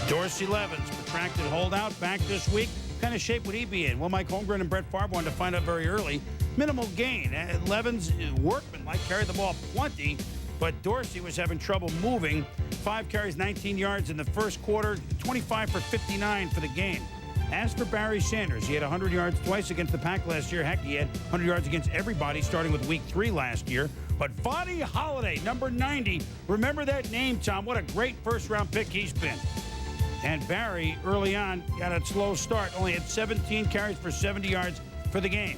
Dorsey Levens, protracted holdout, back this week. What kind of shape would he be in? Well, Mike Holmgren and Brett Favre wanted to find out very early. Minimal gain. Levens, workmanlike, carried the ball plenty, but Dorsey was having trouble moving. 5 carries, 19 yards in the first quarter, 25 for 59 for the game. As for Barry Sanders, he had 100 yards twice against the Pack last year. Heck, he had 100 yards against everybody starting with week 3 last year. But Vonnie Holliday, number 90, remember that name, Tom. What a great first-round pick he's been. And Barry, early on, got a slow start. Only had 17 carries for 70 yards for the game.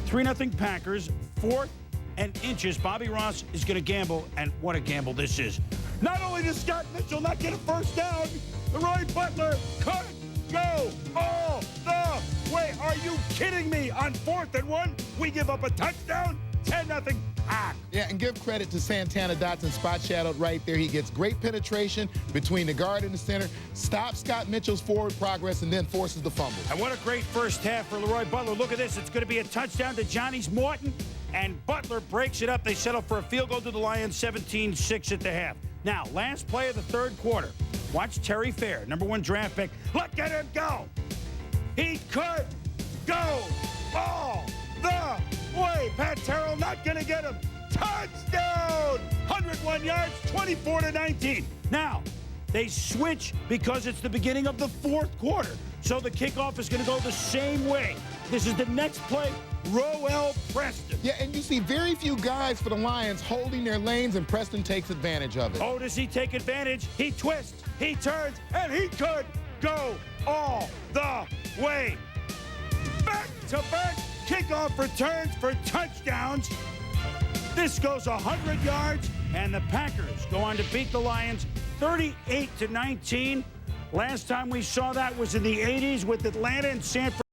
3-0 Packers, 4th and inches. Bobby Ross is going to gamble, and what a gamble this is. Not only does Scott Mitchell not get a first down, Leroy Butler could go all the way. Are you kidding me? On 4th and 1, we give up a touchdown? 10-0 Pack. Yeah, and give credit to Santana Dotson, spot shadowed right there. He gets great penetration between the guard and the center, stops Scott Mitchell's forward progress, and then forces the fumble. And what a great first half for Leroy Butler. Look at this. It's going to be a touchdown to Johnny's Morton, and Butler breaks it up. They settle for a field goal to the Lions, 17-6 at the half. Now, last play of the third quarter. Watch Terry Fair, number 1 draft pick. Look at him go. He could go all the way. Pat Terrell not going to get him. Touchdown! 101 yards, 24-19. Now, they switch because it's the beginning of the 4th quarter. So the kickoff is going to go the same way. This is the next play, Roel Preston. Yeah, and you see very few guys for the Lions holding their lanes, and Preston takes advantage of it. Oh, does he take advantage? He twists, he turns, and he could go all the way. Back-to-back kickoff returns for touchdowns. This goes 100 yards, and the Packers go on to beat the Lions 38-19. Last time we saw that was in the 80s with Atlanta and San Francisco.